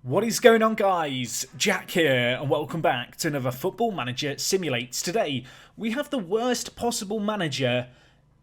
What is going on, guys? Jack here, and welcome back to another Football Manager Simulates. Today, we have the worst possible manager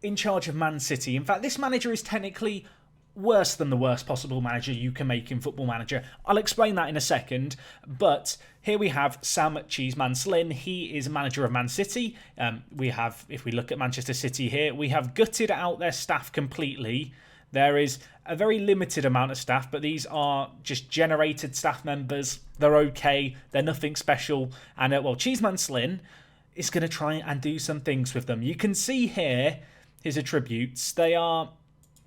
in charge of Man City. In fact, this manager is technically worse than the worst possible manager you can make in Football Manager. I'll explain that in a second, but here we have Sam Cheeseman Slynn. He is manager of Man City. If we look at Manchester City here, we have gutted out their staff completely. There is a very limited amount of staff, but these are just generated staff members. They're okay. They're nothing special. And, Cheeseman Slynn is going to try and do some things with them. You can see here his attributes. They are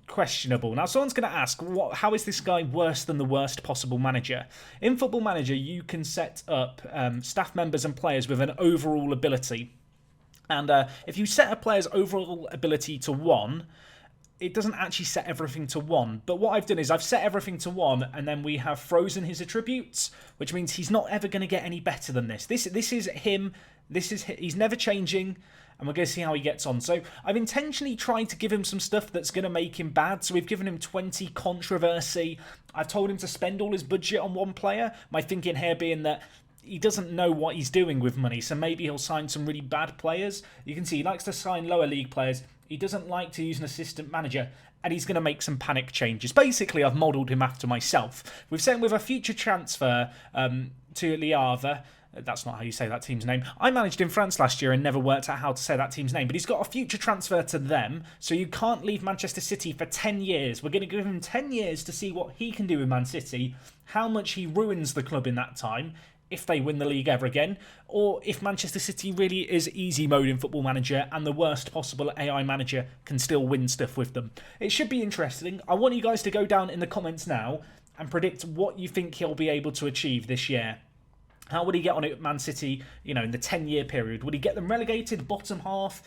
questionable. Now, someone's going to ask, how is this guy worse than the worst possible manager? In Football Manager, you can set up staff members and players with an overall ability. And if you set a player's overall ability to 1... it doesn't actually set everything to 1. But what I've done is I've set everything to 1, and then we have frozen his attributes, which means he's not ever going to get any better than this. This is him. He's never changing, and we're going to see how he gets on. So I've intentionally tried to give him some stuff that's going to make him bad. So we've given him 20 controversy. I've told him to spend all his budget on one player. My thinking here being that he doesn't know what he's doing with money, so maybe he'll sign some really bad players. You can see he likes to sign lower league players. He doesn't like to use an assistant manager, and he's going to make some panic changes. Basically, I've modelled him after myself. We've sent him with a future transfer to Le Havre. That's not how you say that team's name. I managed in France last year and never worked out how to say that team's name, but he's got a future transfer to them, so you can't leave Manchester City for 10 years. We're going to give him 10 years to see what he can do with Man City, how much he ruins the club in that time, if they win the league ever again, or if Manchester City really is easy mode in Football Manager and the worst possible AI manager can still win stuff with them. It should be interesting. I want you guys to go down in the comments now and predict what you think he'll be able to achieve this year. How would he get on at Man City, in the 10-year period? Would he get them relegated, bottom half?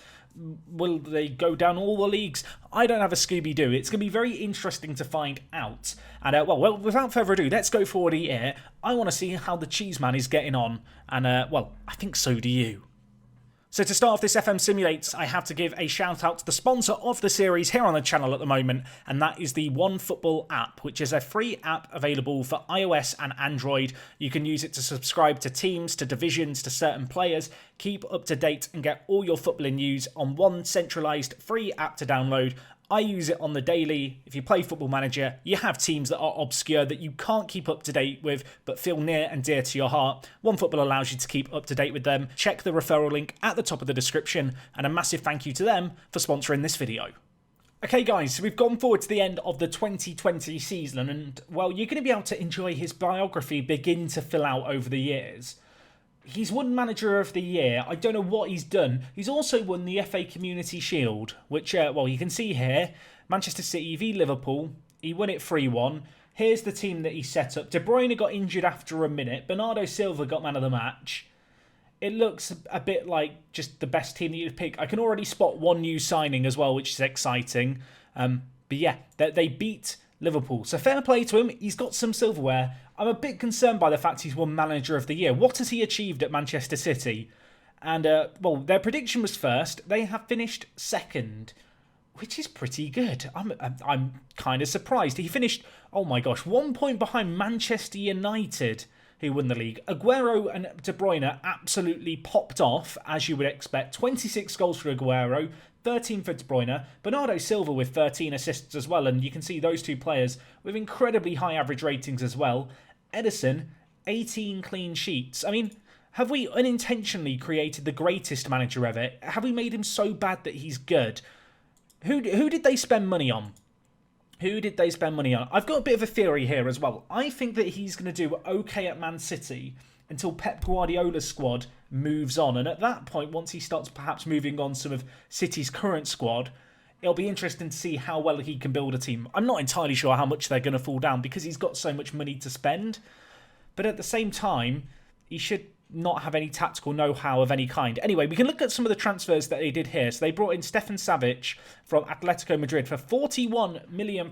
Will they go down all the leagues? I don't have a Scooby-Doo. It's going to be very interesting to find out. And, without further ado, let's go forward here. I want to see how the Cheeseman is getting on. And, I think so do you. So to start off this FM Simulates, I have to give a shout out to the sponsor of the series here on the channel at the moment, and that is the OneFootball app, which is a free app available for iOS and Android. You can use it to subscribe to teams, to divisions, to certain players, keep up to date and get all your footballing news on one centralised free app to download. I use it on the daily. If you play Football Manager, you have teams that are obscure that you can't keep up to date with, but feel near and dear to your heart. OneFootball allows you to keep up to date with them. Check the referral link at the top of the description, and a massive thank you to them for sponsoring this video. Okay guys, so we've gone forward to the end of the 2020 season, and you're going to be able to enjoy his biography begin to fill out over the years. He's won Manager of the Year. I don't know what he's done. He's also won the FA Community Shield, which, you can see here. Manchester City v Liverpool. He won it 3-1. Here's the team that he set up. De Bruyne got injured after a minute. Bernardo Silva got man of the match. It looks a bit like just the best team that you'd pick. I can already spot one new signing as well, which is exciting. But yeah, they beat Liverpool. So fair play to him. He's got some silverware. I'm a bit concerned by the fact he's won Manager of the Year. What has he achieved at Manchester City? And, their prediction was first. They have finished second, which is pretty good. I'm kind of surprised. He finished, 1 point behind Manchester United, who won the league. Aguero and De Bruyne absolutely popped off, as you would expect. 26 goals for Aguero, 13 for De Bruyne. Bernardo Silva with 13 assists as well, and you can see those two players with incredibly high average ratings as well. Edison, 18 clean sheets. I mean, have we unintentionally created the greatest manager ever? Have we made him so bad that he's good? Who did they spend money on? Who did they spend money on? I've got a bit of a theory here as well. I think that he's going to do okay at Man City until Pep Guardiola's squad moves on. And at that point, once he starts perhaps moving on some of City's current squad, it'll be interesting to see how well he can build a team. I'm not entirely sure how much they're going to fall down because he's got so much money to spend. But at the same time, he should not have any tactical know-how of any kind. Anyway, we can look at some of the transfers that they did here. So they brought in Stefan Savic from Atletico Madrid for £41 million.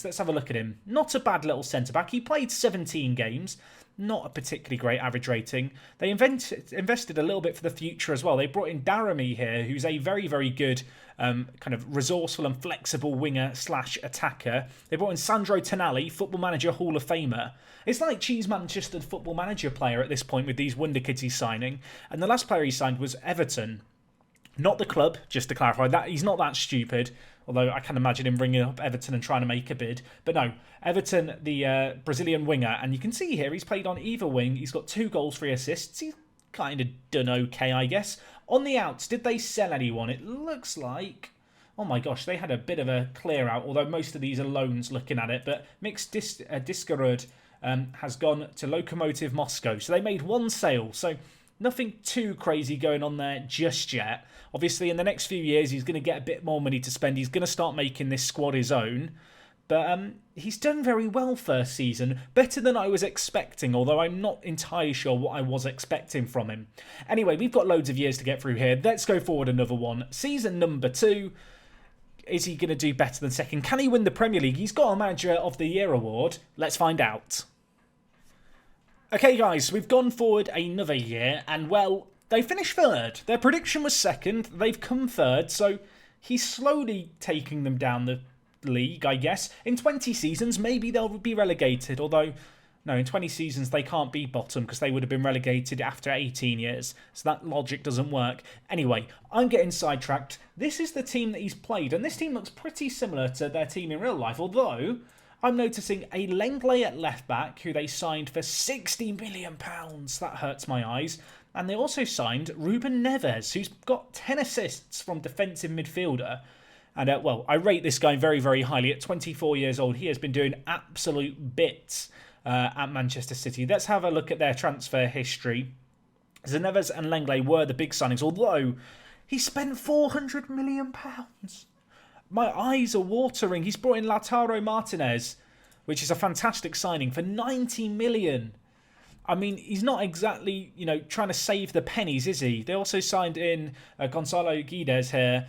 Let's have a look at him. Not a bad little centre-back. He played 17 games. not a particularly great average rating. They invested a little bit for the future as well. They brought in Daramy here, who's a very, very good kind of resourceful and flexible winger / attacker. They brought in Sandro Tonali, Football Manager Hall of Famer. It's like Cheeseman just a Football Manager player at this point with these wonder kids he's signing. And the last player he signed was Everton. Not the club, just to clarify. That he's not that stupid, although I can imagine him ringing up Everton and trying to make a bid. But no, Everton, the Brazilian winger, and you can see here he's played on either wing. He's got 2 goals, 3 assists. He's kind of done okay, I guess. On the outs, did they sell anyone? It looks like... Oh my gosh, they had a bit of a clear out, although most of these are loans looking at it. But Mix Diskarud has gone to Lokomotiv Moscow. So they made 1 sale. So nothing too crazy going on there just yet. Obviously, in the next few years, he's going to get a bit more money to spend. He's going to start making this squad his own. But he's done very well first season. Better than I was expecting, although I'm not entirely sure what I was expecting from him. Anyway, we've got loads of years to get through here. Let's go forward another one. Season number 2. Is he going to do better than second? Can he win the Premier League? He's got a Manager of the Year award. Let's find out. Okay, guys, we've gone forward another year, and well, they finished 3rd. Their prediction was 2nd. They've come 3rd, so he's slowly taking them down the league, I guess. In 20 seasons, maybe they'll be relegated, although, no, in 20 seasons, they can't be bottom because they would have been relegated after 18 years, so that logic doesn't work. Anyway, I'm getting sidetracked. This is the team that he's played, and this team looks pretty similar to their team in real life, although I'm noticing a Lenglet at left-back, who they signed for £60 million. That hurts my eyes. And they also signed Ruben Neves, who's got 10 assists from defensive midfielder. And, well, I rate this guy very, very highly. At 24 years old, he has been doing absolute bits at Manchester City. Let's have a look at their transfer history. Neves and Lenglet were the big signings, although he spent £400 million. My eyes are watering. He's brought in Lautaro Martinez, which is a fantastic signing, for £90 million. I mean, he's not exactly, trying to save the pennies, is he? They also signed in Gonzalo Guedes here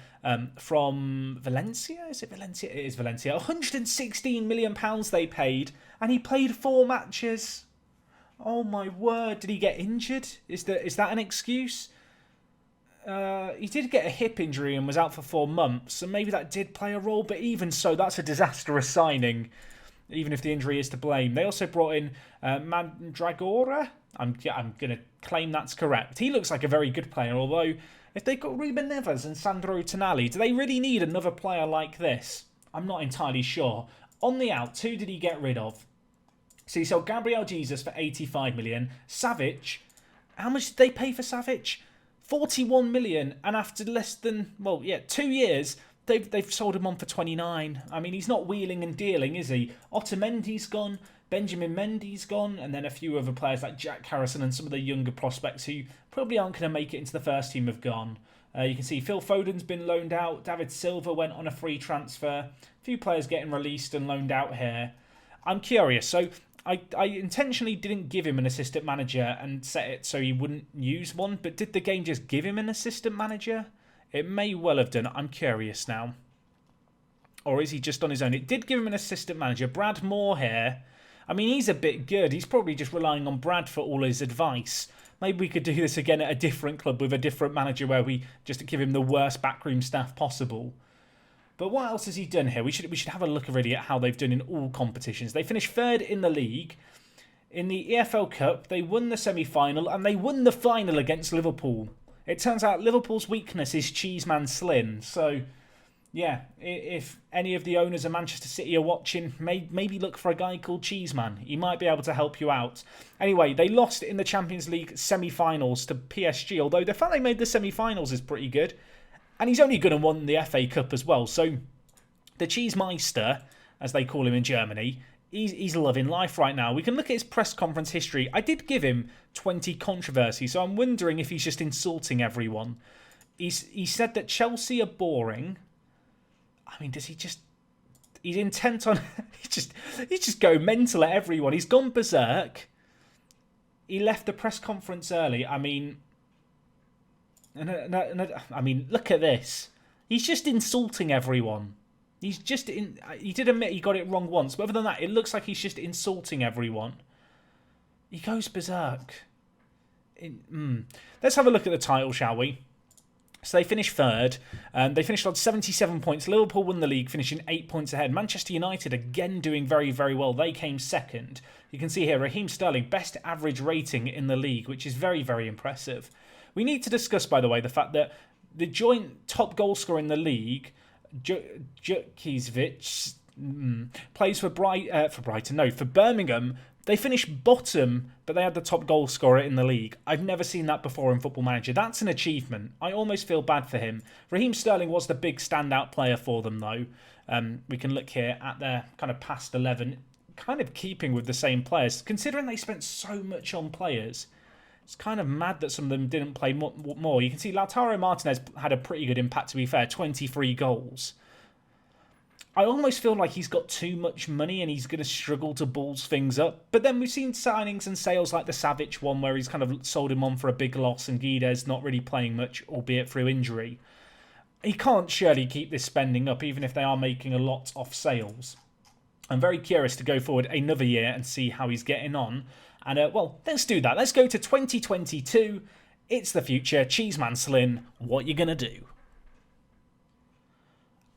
from Valencia. Is it Valencia? It is Valencia. £116 million they paid, and he played 4 matches. Oh my word! Did he get injured? Is that an excuse? He did get a hip injury and was out for 4 months, so maybe that did play a role. But even so, that's a disastrous signing, even if the injury is to blame. They also brought in Mandragora. I'm going to claim that's correct. He looks like a very good player, although if they've got Ruben Neves and Sandro Tonali, do they really need another player like this? I'm not entirely sure. On the out, who did he get rid of? So he sold Gabriel Jesus for 85 million. Savic, how much did they pay for Savic? 41 million, and after less than, 2 years, they've sold him on for 29. I mean, he's not wheeling and dealing, is he? Otamendi's gone, Benjamin Mendy's gone, and then a few other players like Jack Harrison and some of the younger prospects who probably aren't going to make it into the first team have gone. You can see Phil Foden's been loaned out. David Silva went on a free transfer. A few players getting released and loaned out here. I'm curious. So I intentionally didn't give him an assistant manager and set it so he wouldn't use one, but did the game just give him an assistant manager? It may well have done. I'm curious now. Or is he just on his own? It did give him an assistant manager. Brad Moore here. I mean, he's a bit good. He's probably just relying on Brad for all his advice. Maybe we could do this again at a different club with a different manager where we just give him the worst backroom staff possible. But what else has he done here? We should have a look already at how they've done in all competitions. They finished 3rd in the league. In the EFL Cup, they won the semi-final and they won the final against Liverpool. It turns out Liverpool's weakness is Cheeseman Slin. So, yeah, if any of the owners of Manchester City are watching, maybe look for a guy called Cheeseman. He might be able to help you out. Anyway, they lost in the Champions League semi-finals to PSG, although the fact they made the semi-finals is pretty good. And he's only going to win the FA Cup as well. So the Cheesemeister, as they call him in Germany, he's loving life right now. We can look at his press conference history. I did give him 20 controversies, so I'm wondering if he's just insulting everyone. He said that Chelsea are boring. I mean, does he just... He's intent on... he's just going mental at everyone. He's gone berserk. He left the press conference early. I mean... I mean, look at this. He's just insulting everyone. He did admit he got it wrong once, but other than that, it looks like he's just insulting everyone. He goes berserk. Let's have a look at the title, shall we? So they finished third. They finished on 77 points. Liverpool won the league, finishing 8 points ahead. Manchester United, again, doing very, very well. They came second. You can see here, Raheem Sterling, best average rating in the league, which is very, very impressive. We need to discuss, by the way, the fact that the joint top goal scorer in the league, Djurkiewicz, plays for Birmingham. They finished bottom, but they had the top goal scorer in the league. I've never seen that before in Football Manager. That's an achievement. I almost feel bad for him. Raheem Sterling was the big standout player for them, though. We can look here at their kind of past 11, kind of keeping with the same players. Considering they spent so much on players, it's kind of mad that some of them didn't play more. You can see Lautaro Martinez had a pretty good impact, to be fair, 23 goals. I almost feel like he's got too much money and he's going to struggle to balls things up. But then we've seen signings and sales like the Savic one where he's kind of sold him on for a big loss and Guedes not really playing much, albeit through injury. He can't surely keep this spending up even if they are making a lot off sales. I'm very curious to go forward another year and see how he's getting on. And, well, let's do that. Let's go to 2022. It's the future. Cheeseman Slin, what you going to do?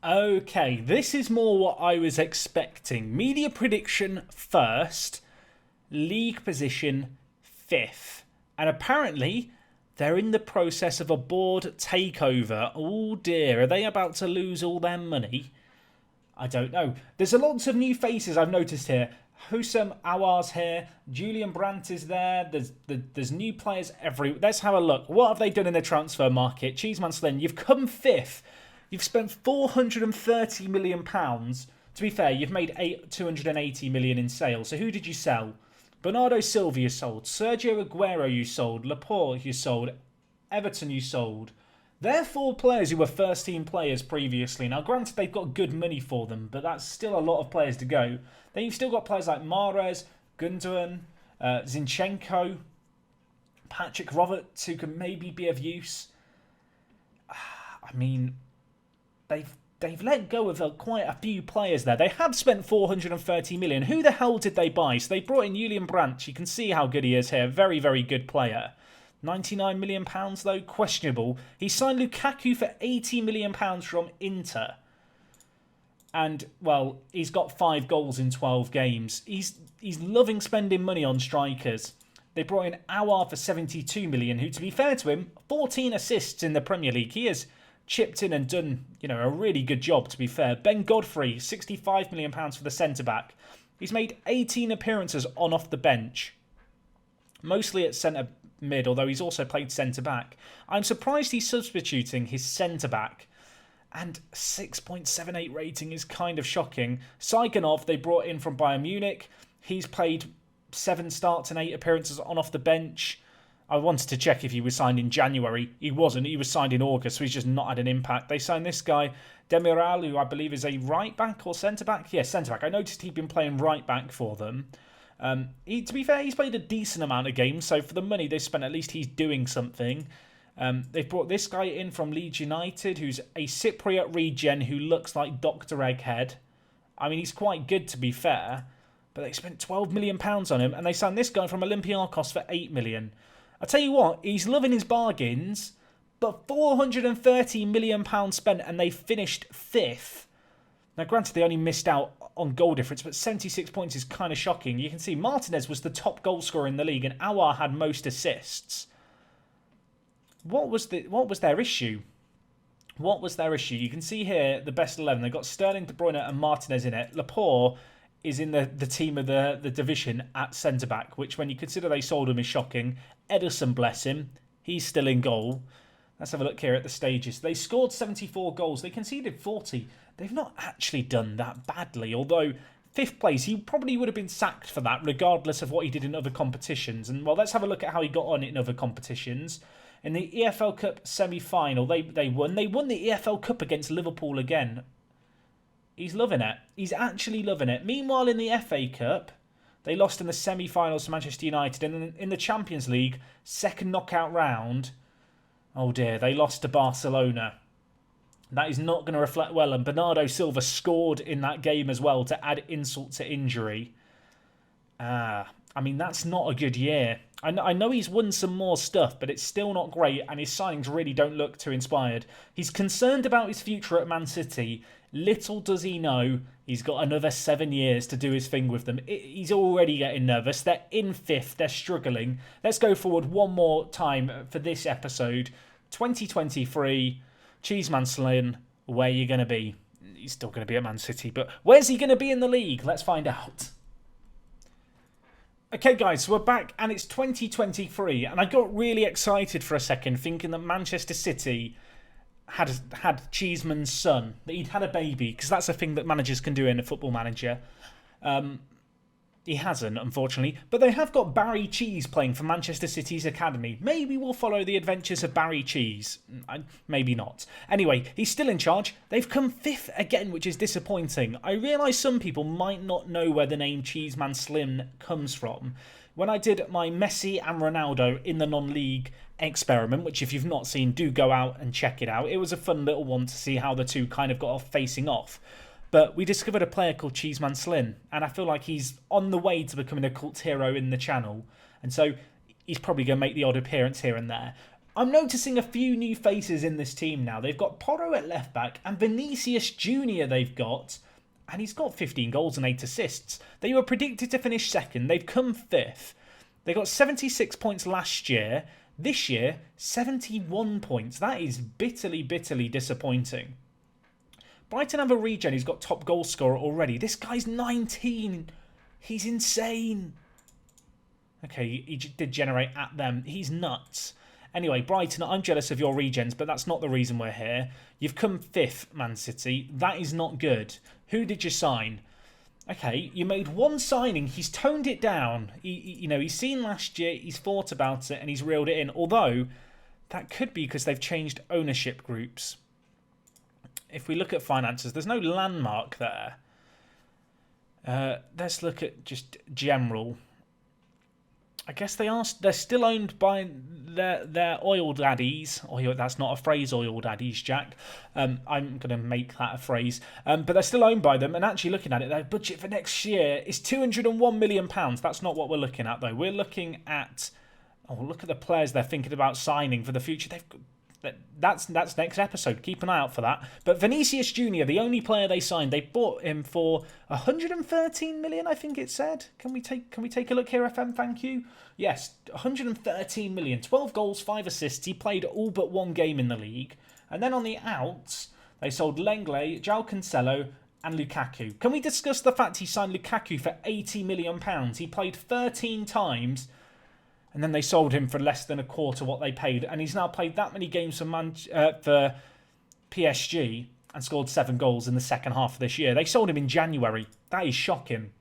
Okay, this is more what I was expecting. Media prediction first, league position 5th. And apparently, they're in the process of a board takeover. Oh dear, are they about to lose all their money? I don't know. There's a lots of new faces I've noticed here. Husam Awar's here. Julian Brandt is there. There's new players everywhere. Let's have a look. What have they done in the transfer market? Cheeseman Slin, you've come 5th. You've spent £430 million. To be fair, you've made $280 million in sales. So who did you sell? Bernardo Silva you sold. Sergio Aguero you sold. Laporte you sold. Everton you sold. They're 4 players who were first-team players previously. Now, granted, they've got good money for them, but that's still a lot of players to go. Then you've still got players like Mahrez, Gundogan, Zinchenko, Patrick Roberts, who can maybe be of use. I mean, they've let go of quite a few players there. They have spent $430 million. Who the hell did they buy? So they brought in Julian Brandt. You can see how good he is here. Very, very good player. £99 million though, questionable. He signed Lukaku for £80 million from Inter. And, well, he's got 5 goals in 12 games. He's loving spending money on strikers. They brought in Awar for £72 million, who, to be fair to him, 14 assists in the Premier League. He has chipped in and done, a really good job, to be fair. Ben Godfrey, £65 million for the centre-back. He's made 18 appearances on off the bench. Mostly at centre mid, although he's also played centre-back. I'm surprised he's substituting his centre-back. And 6.78 rating is kind of shocking. Saigonov, they brought in from Bayern Munich. He's played 7 starts and 8 appearances on off the bench. I wanted to check if he was signed in January. He wasn't. He was signed in August, so he's just not had an impact. They signed this guy, Demiral, who I believe is a right-back or centre-back. Yeah, centre-back. I noticed he'd been playing right-back for them. To be fair, he's played a decent amount of games, so for the money they spent, at least he's doing something. They've brought this guy in from Leeds United, who's a Cypriot regen who looks like Dr. Egghead. I mean, he's quite good, to be fair, but they spent £12 million on him, and they signed this guy from Olympiacos for £8 million. I tell you what, he's loving his bargains, but £430 million spent, and they finished 5th. Now, granted, they only missed out on goal difference, but 76 points is kind of shocking. You can see Martinez was the top goal scorer in the league, and Awar had most assists. What was their issue? What was their issue? You can see here the best 11. They've got Sterling, De Bruyne, and Martinez in it. Laporte is in the team of the division at centre-back, which when you consider they sold him is shocking. Ederson, bless him, he's still in goal. Let's have a look here at the stages. They scored 74 goals. They conceded 40. They've not actually done that badly, although 5th place, he probably would have been sacked for that, regardless of what he did in other competitions. And, well, let's have a look at how he got on in other competitions. In the EFL Cup semi-final, they won. They won the EFL Cup against Liverpool again. He's loving it. He's actually loving it. Meanwhile, in the FA Cup, they lost in the semi-finals to Manchester United. And in the Champions League, second knockout round, oh dear, they lost to Barcelona. That is not going to reflect well. And Bernardo Silva scored in that game as well to add insult to injury. I mean, that's not a good year. I know he's won some more stuff, but it's still not great, and his signings really don't look too inspired. He's concerned about his future at Man City. Little does he know he's got another 7 years to do his thing with them. He's already getting nervous. They're in 5th. They're struggling. Let's go forward one more time for this episode. 2023, Cheeseman Slin, where are you going to be? He's still going to be at Man City, but where's he going to be in the league? Let's find out. Okay, guys, so we're back, and it's 2023, and I got really excited for a second, thinking that Manchester City had Cheeseman's son, that he'd had a baby, because that's a thing that managers can do in a Football Manager. He hasn't, unfortunately, but they have got Barry Cheese playing for Manchester City's academy. Maybe we'll follow the adventures of Barry Cheese. Maybe not. Anyway, he's still in charge. They've come 5th again, which is disappointing. I realise some people might not know where the name Cheeseman Slim comes from. When I did my Messi and Ronaldo in the non-league experiment, which if you've not seen, do go out and check it out. It was a fun little one to see how the two kind of got off facing off. But we discovered a player called Cheeseman Slin, and I feel like he's on the way to becoming a cult hero in the channel. And so he's probably going to make the odd appearance here and there. I'm noticing a few new faces in this team now. They've got Porro at left back and Vinicius Jr. they've got. And he's got 15 goals and 8 assists. They were predicted to finish 2nd. They've come 5th. They got 76 points last year. This year, 71 points. That is bitterly, bitterly disappointing. Brighton have a regen who's got top goal scorer already. This guy's 19. He's insane. Okay, he did generate at them. He's nuts. Anyway, Brighton, I'm jealous of your regens, but that's not the reason we're here. You've come 5th, Man City. That is not good. Who did you sign? Okay, you made one signing. He's toned it down. He's seen last year, he's thought about it, and he's reeled it in. Although, that could be because they've changed ownership groups. If we look at finances, there's no landmark there. Let's look at just general. I guess they're still owned by their oil daddies. That's not a phrase, oil daddies, Jack. I'm going to make that a phrase. But they're still owned by them. And actually looking at it, their budget for next year is £201 million. That's not what we're looking at, though. We're looking at... Oh, look at the players they're thinking about signing for the future. That's next episode. Keep an eye out for that. But Vinicius Jr., the only player they signed, they bought him for 113 million, I think it said. Can we take a look here, FM? Thank you. Yes, 113 million. 12 goals, 5 assists. He played all but one game in the league. And then on the outs, they sold Lenglet, João Cancelo, and Lukaku. Can we discuss the fact he signed Lukaku for £80 million? He played 13 times. And then they sold him for less than a quarter what they paid. And he's now played that many games for PSG and scored 7 goals in the second half of this year. They sold him in January. That is shocking.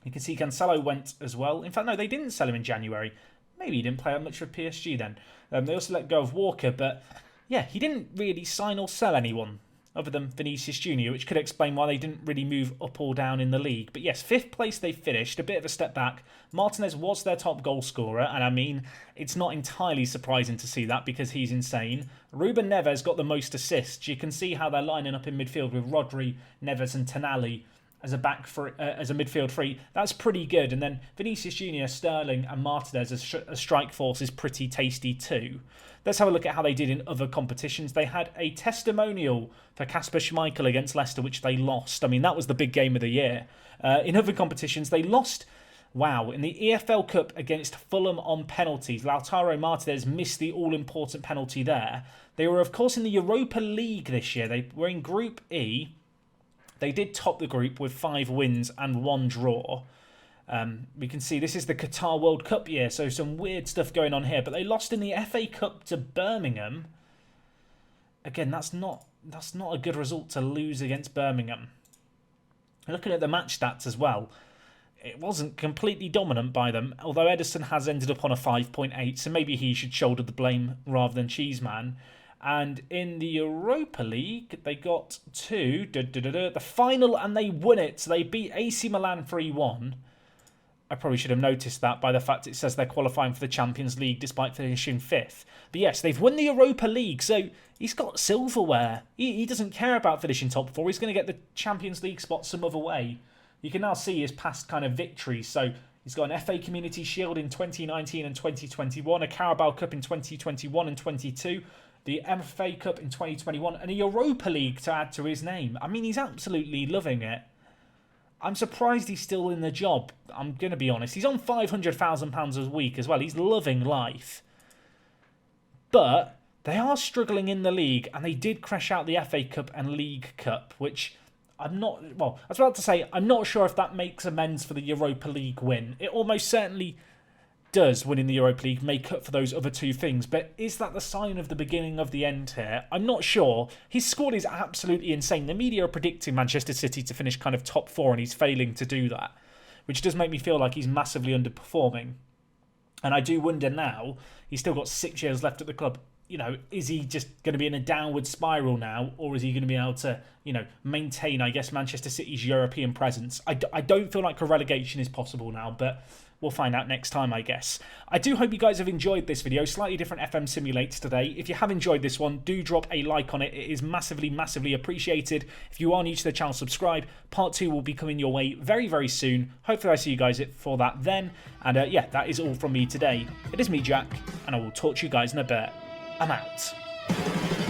You can see Cancelo went as well. In fact, no, they didn't sell him in January. Maybe he didn't play that much for PSG then. They also let go of Walker. But yeah, he didn't really sign or sell anyone other than Vinicius Jr., which could explain why they didn't really move up or down in the league. But yes, 5th place they finished, a bit of a step back. Martinez was their top goal scorer, and I mean, it's not entirely surprising to see that because he's insane. Ruben Neves got the most assists. You can see how they're lining up in midfield with Rodri, Neves and Tonali as a midfield three. That's pretty good. And then Vinicius Jr., Sterling and Martinez as a strike force is pretty tasty too. Let's have a look at how they did in other competitions. They had a testimonial for Kasper Schmeichel against Leicester, which they lost. I mean, that was the big game of the year. In other competitions, they lost, in the EFL Cup against Fulham on penalties. Lautaro Martinez missed the all-important penalty there. They were, of course, in the Europa League this year. They were in Group E. They did top the group with 5 wins and 1 draw. We can see this is the Qatar World Cup year, so some weird stuff going on here. But they lost in the FA Cup to Birmingham. Again, that's not a good result to lose against Birmingham. Looking at the match stats as well, it wasn't completely dominant by them, although Edison has ended up on a 5.8, so maybe he should shoulder the blame rather than Cheeseman. And in the Europa League, they got to the final and they won it. So they beat AC Milan 3-1. I probably should have noticed that by the fact it says they're qualifying for the Champions League despite finishing 5th. But yes, they've won the Europa League, so he's got silverware. He doesn't care about finishing top 4. He's going to get the Champions League spot some other way. You can now see his past kind of victories. So, He's got an FA Community Shield in 2019 and 2021, a Carabao Cup in 2021 and 22, the FA Cup in 2021, and a Europa League to add to his name. I mean, he's absolutely loving it. I'm surprised he's still in the job, I'm going to be honest. He's on £500,000 a week as well. He's loving life. But they are struggling in the league, and they did crash out the FA Cup and League Cup, which I'm not... Well, I was about to say, I'm not sure if that makes amends for the Europa League win. It almost certainly does, winning the Europa League, make up for those other two things. But is that the sign of the beginning of the end here? I'm not sure. His squad is absolutely insane. The media are predicting Manchester City to finish kind of top four, and he's failing to do that, which does make me feel like he's massively underperforming. And I do wonder now, he's still got 6 years left at the club. You know, is he just going to be in a downward spiral now, or is he going to be able to, you know, maintain, I guess, Manchester City's European presence? I don't feel like a relegation is possible now, but we'll find out next time, I guess. I do hope you guys have enjoyed this video. Slightly different FM simulates today. If you have enjoyed this one, do drop a like on it. It is massively, massively appreciated. If you are new to the channel, subscribe. Part 2 will be coming your way very, very soon. Hopefully I see you guys for that then. And yeah, that is all from me today. It is me, Jack, and I will talk to you guys in a bit. I'm out.